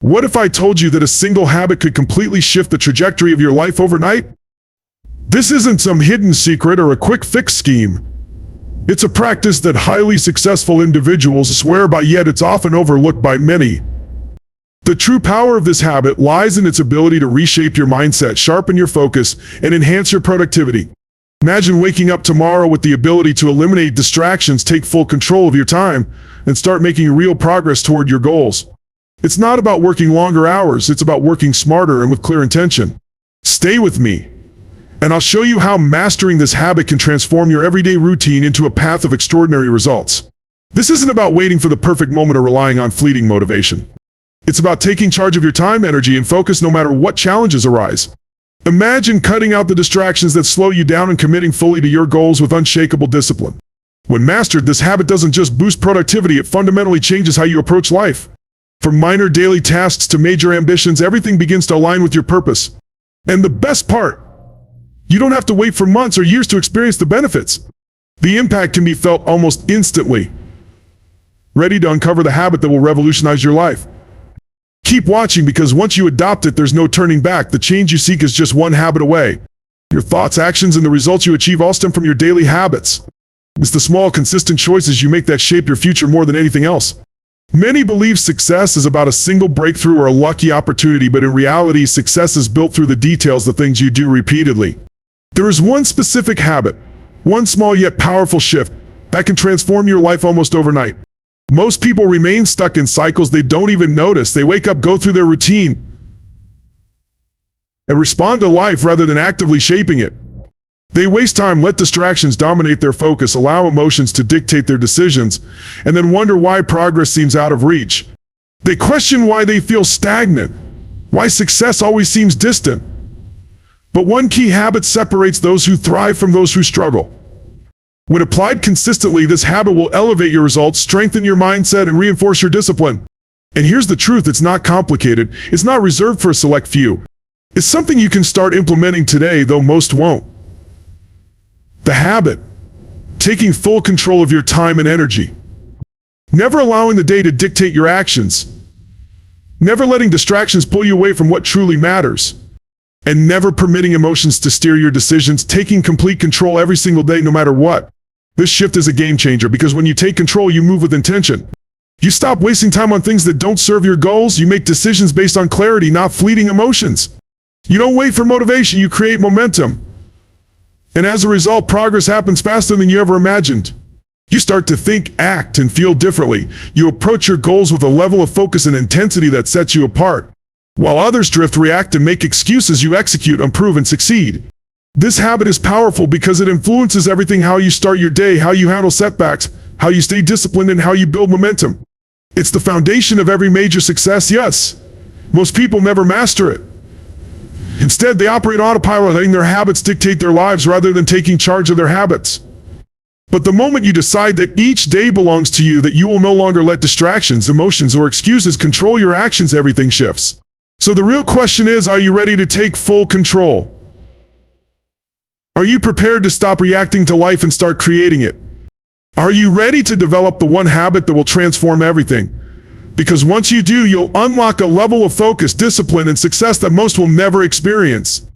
What if I told you that a single habit could completely shift the trajectory of your life overnight? This isn't some hidden secret or a quick fix scheme. It's a practice that highly successful individuals swear by, yet it's often overlooked by many. The true power of this habit lies in its ability to reshape your mindset, sharpen your focus, and enhance your productivity. Imagine waking up tomorrow with the ability to eliminate distractions, take full control of your time, and start making real progress toward your goals. It's not about working longer hours, it's about working smarter and with clear intention. Stay with me, and I'll show you how mastering this habit can transform your everyday routine into a path of extraordinary results. This isn't about waiting for the perfect moment or relying on fleeting motivation. It's about taking charge of your time, energy, and focus no matter what challenges arise. Imagine cutting out the distractions that slow you down and committing fully to your goals with unshakable discipline. When mastered, this habit doesn't just boost productivity, it fundamentally changes how you approach life. From minor daily tasks to major ambitions, everything begins to align with your purpose. And the best part, you don't have to wait for months or years to experience the benefits. The impact can be felt almost instantly. Ready to uncover the habit that will revolutionize your life? Keep watching, because once you adopt it, there's no turning back. The change you seek is just one habit away. Your thoughts, actions, and the results you achieve all stem from your daily habits. It's the small, consistent choices you make that shape your future more than anything else. Many believe success is about a single breakthrough or a lucky opportunity, but in reality, success is built through the details, the things you do repeatedly. There is one specific habit, one small yet powerful shift, that can transform your life almost overnight. Most people remain stuck in cycles they don't even notice. They wake up, go through their routine, and respond to life rather than actively shaping it. They waste time, let distractions dominate their focus, allow emotions to dictate their decisions, and then wonder why progress seems out of reach. They question why they feel stagnant, why success always seems distant. But one key habit separates those who thrive from those who struggle. When applied consistently, this habit will elevate your results, strengthen your mindset, and reinforce your discipline. And here's the truth, it's not complicated. It's not reserved for a select few. It's something you can start implementing today, though most won't. The habit: taking full control of your time and energy. Never allowing the day to dictate your actions. Never letting distractions pull you away from what truly matters. And never permitting emotions to steer your decisions, taking complete control every single day, no matter what. This shift is a game changer, because when you take control, you move with intention. You stop wasting time on things that don't serve your goals. You make decisions based on clarity, not fleeting emotions. You don't wait for motivation, you create momentum. And as a result, progress happens faster than you ever imagined. You start to think, act, and feel differently. You approach your goals with a level of focus and intensity that sets you apart. While others drift, react, and make excuses, you execute, improve, and succeed. This habit is powerful because it influences everything: how you start your day, how you handle setbacks, how you stay disciplined, and how you build momentum. It's the foundation of every major success. Yes, most people never master it. Instead, they operate autopilot, letting their habits dictate their lives rather than taking charge of their habits. But the moment you decide that each day belongs to you, that you will no longer let distractions, emotions, or excuses control your actions, everything shifts. So the real question is, are you ready to take full control? Are you prepared to stop reacting to life and start creating it? Are you ready to develop the one habit that will transform everything? Because once you do, you'll unlock a level of focus, discipline, and success that most will never experience.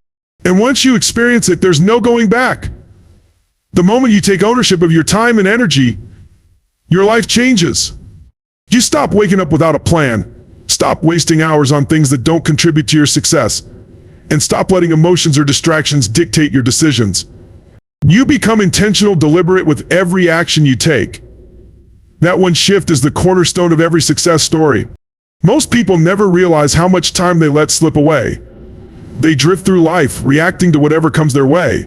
And once you experience it, there's no going back. The moment you take ownership of your time and energy, your life changes. You stop waking up without a plan. Stop wasting hours on things that don't contribute to your success. And stop letting emotions or distractions dictate your decisions. You become intentional, deliberate with every action you take. That one shift is the cornerstone of every success story. Most people never realize how much time they let slip away. They drift through life, reacting to whatever comes their way.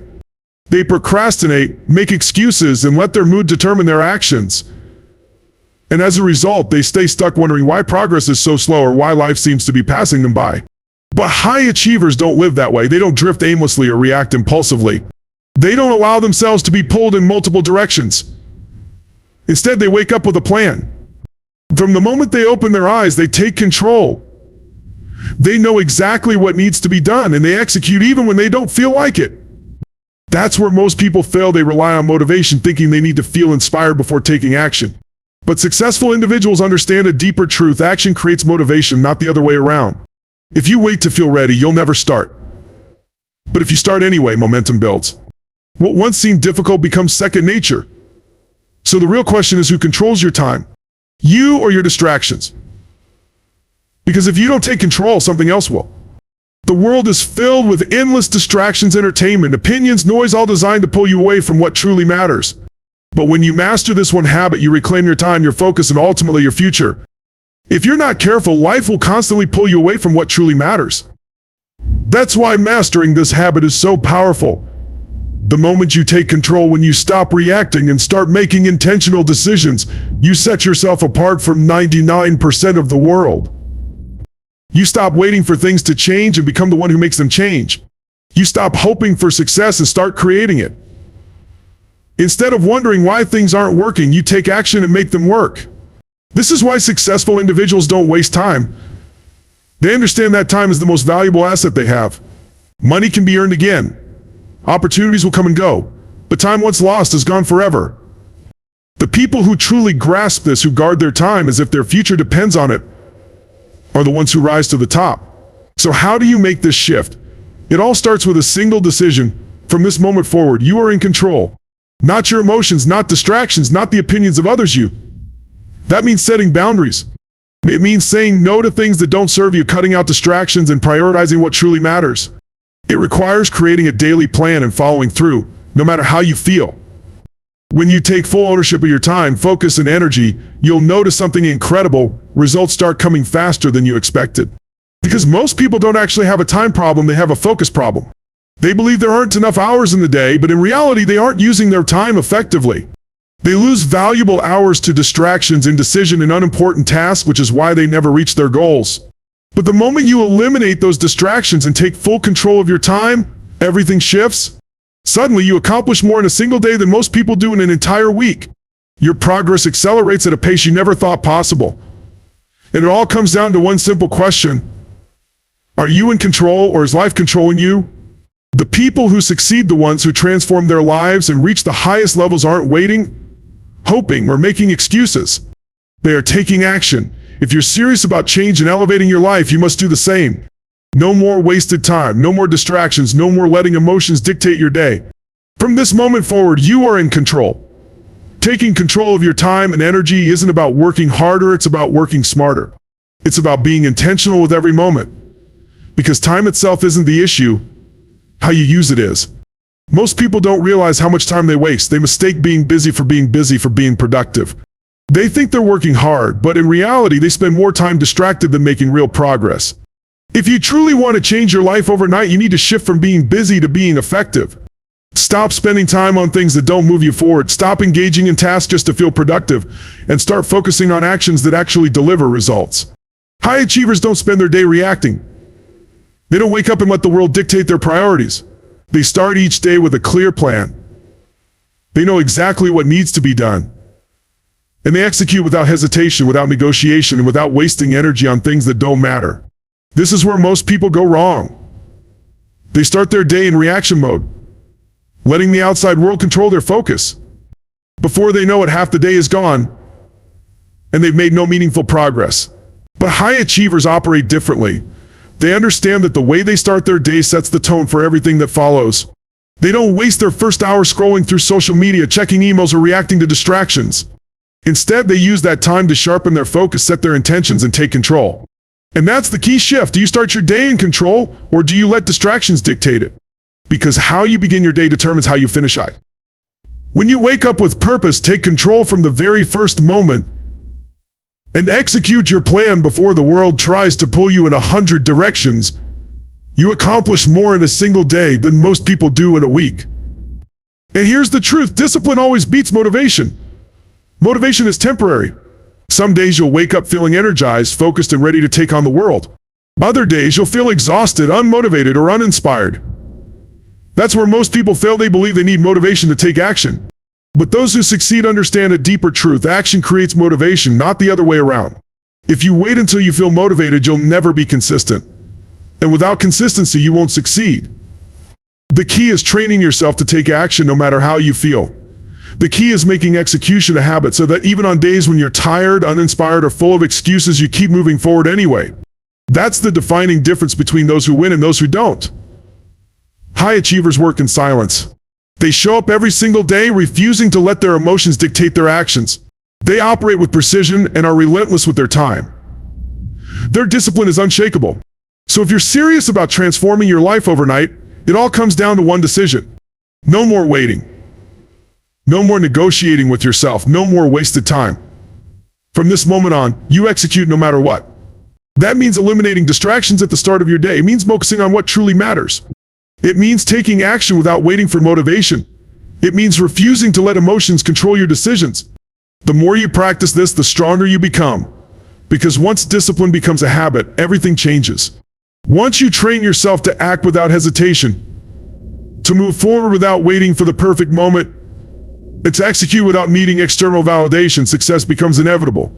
They procrastinate, make excuses, and let their mood determine their actions. And as a result, they stay stuck wondering why progress is so slow or why life seems to be passing them by. But high achievers don't live that way. They don't drift aimlessly or react impulsively. They don't allow themselves to be pulled in multiple directions. Instead, they wake up with a plan. From the moment they open their eyes, they take control. They know exactly what needs to be done, and they execute even when they don't feel like it. That's where most people fail. They rely on motivation, thinking they need to feel inspired before taking action. But successful individuals understand a deeper truth. Action creates motivation, not the other way around. If you wait to feel ready, you'll never start. But if you start anyway, momentum builds. What once seemed difficult becomes second nature. So the real question is, who controls your time? You or your distractions? Because if you don't take control, something else will. The world is filled with endless distractions, entertainment, opinions, noise, all designed to pull you away from what truly matters. But when you master this one habit, you reclaim your time, your focus, and ultimately your future. If you're not careful, life will constantly pull you away from what truly matters. That's why mastering this habit is so powerful. The moment you take control, when you stop reacting and start making intentional decisions, you set yourself apart from 99% of the world. You stop waiting for things to change and become the one who makes them change. You stop hoping for success and start creating it. Instead of wondering why things aren't working, you take action and make them work. This is why successful individuals don't waste time. They understand that time is the most valuable asset they have. Money can be earned again. Opportunities will come and go, but time once lost is gone forever. The people who truly grasp this, who guard their time as if their future depends on it, are the ones who rise to the top. So how do you make this shift? It all starts with a single decision. From this moment forward, you are in control. Not your emotions, not distractions, not the opinions of others. That means setting boundaries. It means saying no to things that don't serve you, cutting out distractions, and prioritizing what truly matters. It requires creating a daily plan and following through, no matter how you feel. When you take full ownership of your time, focus, and energy, you'll notice something incredible. Results start coming faster than you expected. Because most people don't actually have a time problem, they have a focus problem. They believe there aren't enough hours in the day, but in reality, they aren't using their time effectively. They lose valuable hours to distractions, indecision, and unimportant tasks, which is why they never reach their goals. But the moment you eliminate those distractions and take full control of your time, everything shifts. Suddenly, you accomplish more in a single day than most people do in an entire week. Your progress accelerates at a pace you never thought possible. And it all comes down to one simple question. Are you in control, or is life controlling you? The people who succeed, the ones who transform their lives and reach the highest levels, aren't waiting, hoping, or making excuses. They are taking action. If you're serious about change and elevating your life, you must do the same. No more wasted time, no more distractions, no more letting emotions dictate your day. From this moment forward, you are in control. Taking control of your time and energy isn't about working harder, it's about working smarter. It's about being intentional with every moment. Because time itself isn't the issue, how you use it is. Most people don't realize how much time they waste. They mistake being busy for being productive. They think they're working hard, but in reality, they spend more time distracted than making real progress. If you truly want to change your life overnight, you need to shift from being busy to being effective. Stop spending time on things that don't move you forward. Stop engaging in tasks just to feel productive, and start focusing on actions that actually deliver results. High achievers don't spend their day reacting. They don't wake up and let the world dictate their priorities. They start each day with a clear plan. They know exactly what needs to be done. And they execute without hesitation, without negotiation, and without wasting energy on things that don't matter. This is where most people go wrong. They start their day in reaction mode, letting the outside world control their focus. Before they know it, half the day is gone, and they've made no meaningful progress. But high achievers operate differently. They understand that the way they start their day sets the tone for everything that follows. They don't waste their first hour scrolling through social media, checking emails, or reacting to distractions. Instead, they use that time to sharpen their focus, set their intentions, and take control. And that's the key shift. Do you start your day in control, or do you let distractions dictate it? Because how you begin your day determines how you finish it. When you wake up with purpose, take control from the very first moment, and execute your plan before the world tries to pull you in 100 directions, you accomplish more in a single day than most people do in a week. And here's the truth: discipline always beats motivation. Motivation is temporary. Some days you'll wake up feeling energized, focused, and ready to take on the world. Other days you'll feel exhausted, unmotivated, or uninspired. That's where most people fail. They believe they need motivation to take action. But those who succeed understand a deeper truth. Action creates motivation, not the other way around. If you wait until you feel motivated, you'll never be consistent. And without consistency, you won't succeed. The key is training yourself to take action no matter how you feel. The key is making execution a habit so that even on days when you're tired, uninspired, or full of excuses, you keep moving forward anyway. That's the defining difference between those who win and those who don't. High achievers work in silence. They show up every single day, refusing to let their emotions dictate their actions. They operate with precision and are relentless with their time. Their discipline is unshakable. So if you're serious about transforming your life overnight, it all comes down to one decision. No more waiting. No more negotiating with yourself. No more wasted time. From this moment on, you execute no matter what. That means eliminating distractions at the start of your day. It means focusing on what truly matters. It means taking action without waiting for motivation. It means refusing to let emotions control your decisions. The more you practice this, the stronger you become. Because once discipline becomes a habit, everything changes. Once you train yourself to act without hesitation, to move forward without waiting for the perfect moment, and to execute without needing external validation, success becomes inevitable.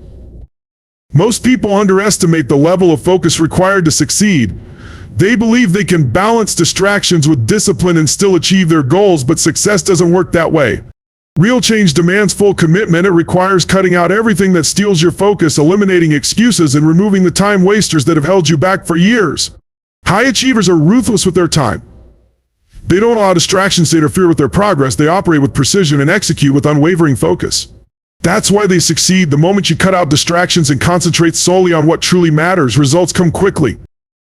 Most people underestimate the level of focus required to succeed. They believe they can balance distractions with discipline and still achieve their goals, but success doesn't work that way. Real change demands full commitment. It requires cutting out everything that steals your focus, eliminating excuses, and removing the time wasters that have held you back for years. High achievers are ruthless with their time. They don't allow distractions to interfere with their progress. They operate with precision and execute with unwavering focus. That's why they succeed. The moment you cut out distractions and concentrate solely on what truly matters, results come quickly.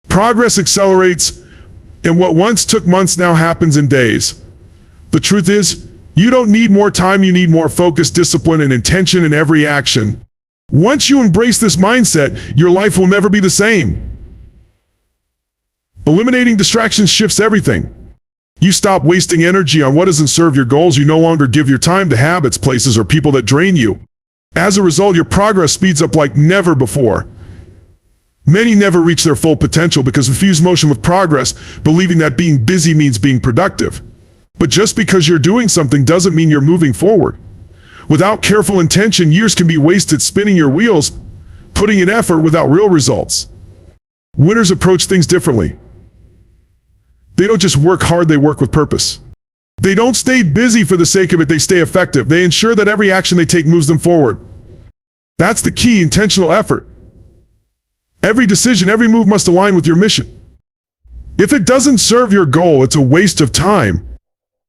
Progress accelerates, and what once took months now happens in days. The truth is, you don't need more time, you need more focus, discipline, and intention in every action. Once you embrace this mindset, your life will never be the same. Eliminating distractions shifts everything. You stop wasting energy on what doesn't serve your goals. You no longer give your time to habits, places, or people that drain you. As a result, your progress speeds up like never before. Many never reach their full potential because we confuse motion with progress, believing that being busy means being productive. But just because you're doing something doesn't mean you're moving forward. Without careful intention, years can be wasted spinning your wheels, putting in effort without real results. Winners approach things differently. They don't just work hard, they work with purpose. They don't stay busy for the sake of it, they stay effective. They ensure that every action they take moves them forward. That's the key: intentional effort. Every decision, every move must align with your mission. If it doesn't serve your goal, it's a waste of time.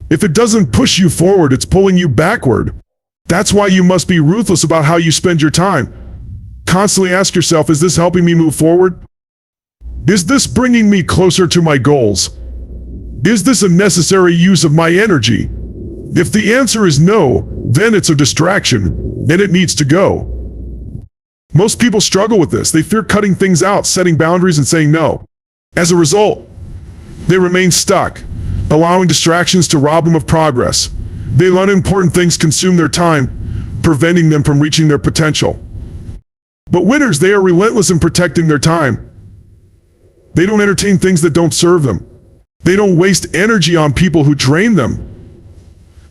If it doesn't push you forward, it's pulling you backward. That's why you must be ruthless about how you spend your time. Constantly ask yourself, is this helping me move forward? Is this bringing me closer to my goals? Is this a necessary use of my energy? If the answer is no, then it's a distraction, and it needs to go. Most people struggle with this. They fear cutting things out, setting boundaries, and saying no. As a result, they remain stuck, allowing distractions to rob them of progress. They let unimportant things consume their time, preventing them from reaching their potential. But winners, they are relentless in protecting their time. They don't entertain things that don't serve them. They don't waste energy on people who drain them.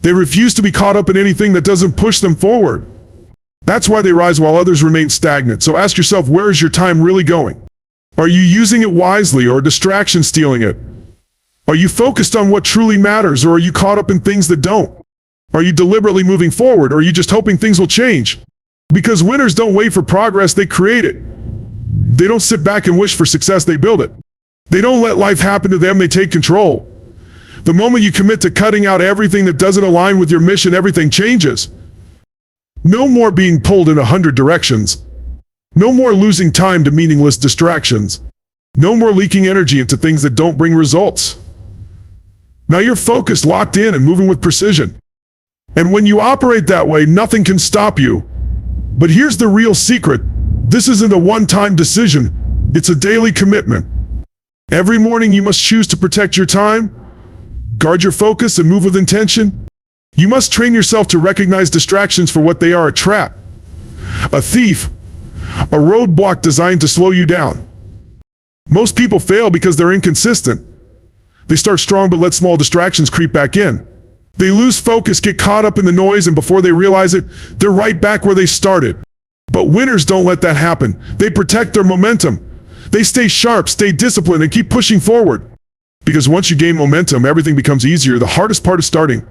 They refuse to be caught up in anything that doesn't push them forward. That's why they rise while others remain stagnant. So ask yourself, where is your time really going? Are you using it wisely, or distraction stealing it? Are you focused on what truly matters, or are you caught up in things that don't? Are you deliberately moving forward, or are you just hoping things will change? Because winners don't wait for progress, they create it. They don't sit back and wish for success, they build it. They don't let life happen to them, they take control. The moment you commit to cutting out everything that doesn't align with your mission, everything changes. No more being pulled in 100 directions. No more losing time to meaningless distractions. No more leaking energy into things that don't bring results. Now you're focused, locked in, and moving with precision. And when you operate that way, nothing can stop you. But here's the real secret. This isn't a one-time decision. It's a daily commitment. Every morning you must choose to protect your time, guard your focus, and move with intention. You must train yourself to recognize distractions for what they are: a trap, a thief, a roadblock designed to slow you down. Most people fail because they're inconsistent. They start strong but let small distractions creep back in. They lose focus, get caught up in the noise, and before they realize it, they're right back where they started. But winners don't let that happen. They protect their momentum. They stay sharp, stay disciplined, and keep pushing forward. Because once you gain momentum, everything becomes easier. The hardest part is starting.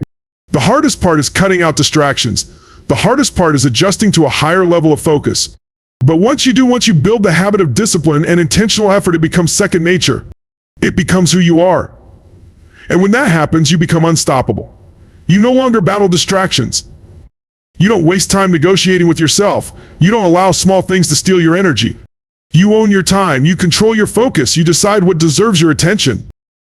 The hardest part is cutting out distractions. The hardest part is adjusting to a higher level of focus. But once you build the habit of discipline and intentional effort, it becomes second nature. It becomes who you are. And when that happens, you become unstoppable. You no longer battle distractions. You don't waste time negotiating with yourself. You don't allow small things to steal your energy. You own your time. You control your focus. You decide what deserves your attention.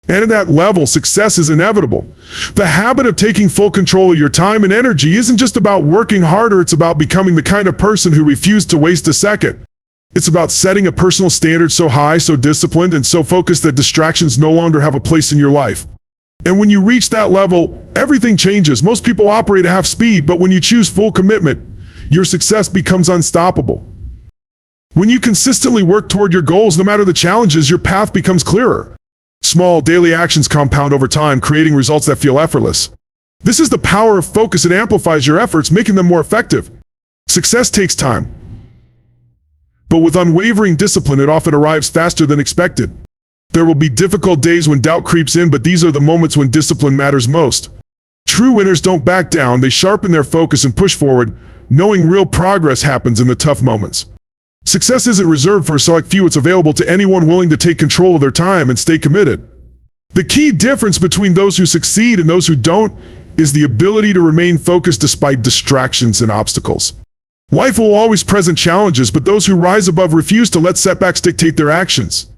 And at that level, success is inevitable. The habit of taking full control of your time and energy isn't just about working harder, it's about becoming the kind of person who refused to waste a second. It's about setting a personal standard so high, so disciplined, and so focused that distractions no longer have a place in your life. And when you reach that level, everything changes. Most people operate at half speed, but when you choose full commitment, your success becomes unstoppable. When you consistently work toward your goals, no matter the challenges, your path becomes clearer. Small daily actions compound over time, creating results that feel effortless. This is the power of focus. It amplifies your efforts, making them more effective. Success takes time. But with unwavering discipline, it often arrives faster than expected. There will be difficult days when doubt creeps in, but these are the moments when discipline matters most. True winners don't back down. They sharpen their focus and push forward, knowing real progress happens in the tough moments. Success isn't reserved for a select few. It's available to anyone willing to take control of their time and stay committed. The key difference between those who succeed and those who don't is the ability to remain focused despite distractions and obstacles. Life will always present challenges, but those who rise above refuse to let setbacks dictate their actions.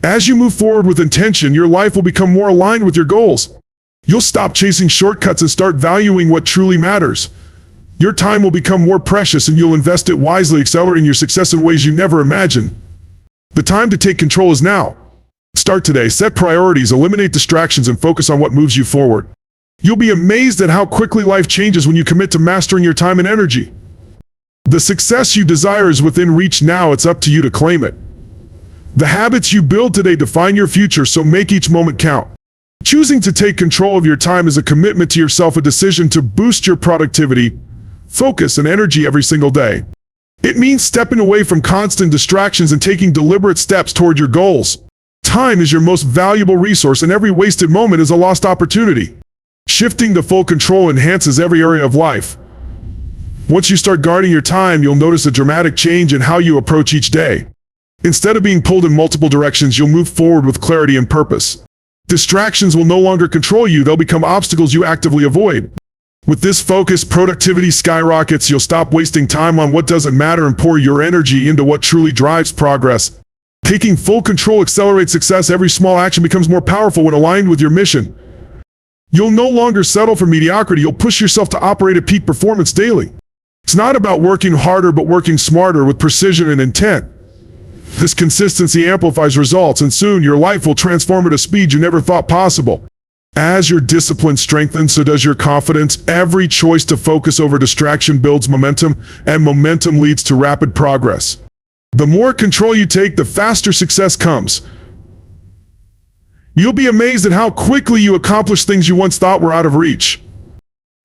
As you move forward with intention, your life will become more aligned with your goals. You'll stop chasing shortcuts and start valuing what truly matters. Your time will become more precious and you'll invest it wisely, accelerating your success in ways you never imagined. The time to take control is now. Start today, set priorities, eliminate distractions, and focus on what moves you forward. You'll be amazed at how quickly life changes when you commit to mastering your time and energy. The success you desire is within reach now. It's up to you to claim it. The habits you build today define your future, so make each moment count. Choosing to take control of your time is a commitment to yourself, a decision to boost your productivity, focus, and energy every single day. It means stepping away from constant distractions and taking deliberate steps toward your goals. Time is your most valuable resource, and every wasted moment is a lost opportunity. Shifting to full control enhances every area of life. Once you start guarding your time, you'll notice a dramatic change in how you approach each day. Instead of being pulled in multiple directions, you'll move forward with clarity and purpose. Distractions will no longer control you. They'll become obstacles you actively avoid. With this focus, productivity skyrockets. You'll stop wasting time on what doesn't matter and pour your energy into what truly drives progress. Taking full control accelerates success. Every small action becomes more powerful when aligned with your mission. You'll no longer settle for mediocrity. You'll push yourself to operate at peak performance daily. It's not about working harder, but working smarter with precision and intent. This consistency amplifies results, and soon your life will transform at a speed you never thought possible. As your discipline strengthens, so does your confidence. Every choice to focus over distraction builds momentum, and momentum leads to rapid progress. The more control you take, the faster success comes. You'll be amazed at how quickly you accomplish things you once thought were out of reach.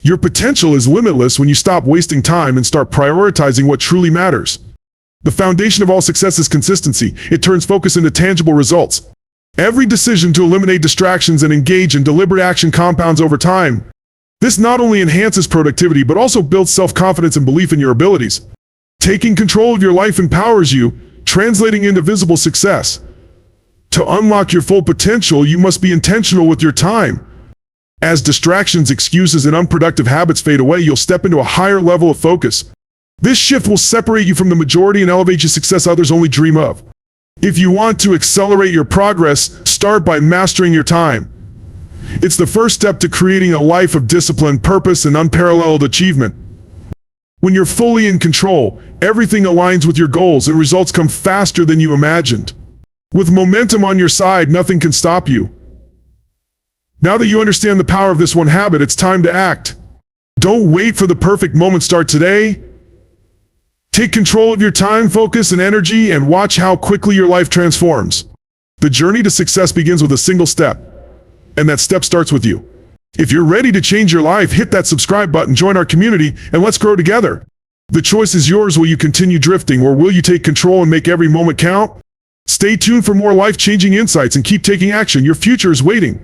Your potential is limitless when you stop wasting time and start prioritizing what truly matters. The foundation of all success is consistency. It turns focus into tangible results. Every decision to eliminate distractions and engage in deliberate action compounds over time. This not only enhances productivity, but also builds self-confidence and belief in your abilities. Taking control of your life empowers you, translating into visible success. To unlock your full potential, you must be intentional with your time. As distractions, excuses, and unproductive habits fade away, you'll step into a higher level of focus. This shift will separate you from the majority and elevate you to success others only dream of. If you want to accelerate your progress, start by mastering your time. It's the first step to creating a life of discipline, purpose, and unparalleled achievement. When you're fully in control, everything aligns with your goals and results come faster than you imagined. With momentum on your side, nothing can stop you. Now that you understand the power of this one habit, it's time to act. Don't wait for the perfect moment. Start today. Take control of your time, focus, and energy, and watch how quickly your life transforms. The journey to success begins with a single step, and that step starts with you. If you're ready to change your life, hit that subscribe button, join our community, and let's grow together. The choice is yours. Will you continue drifting, or will you take control and make every moment count? Stay tuned for more life-changing insights and keep taking action. Your future is waiting.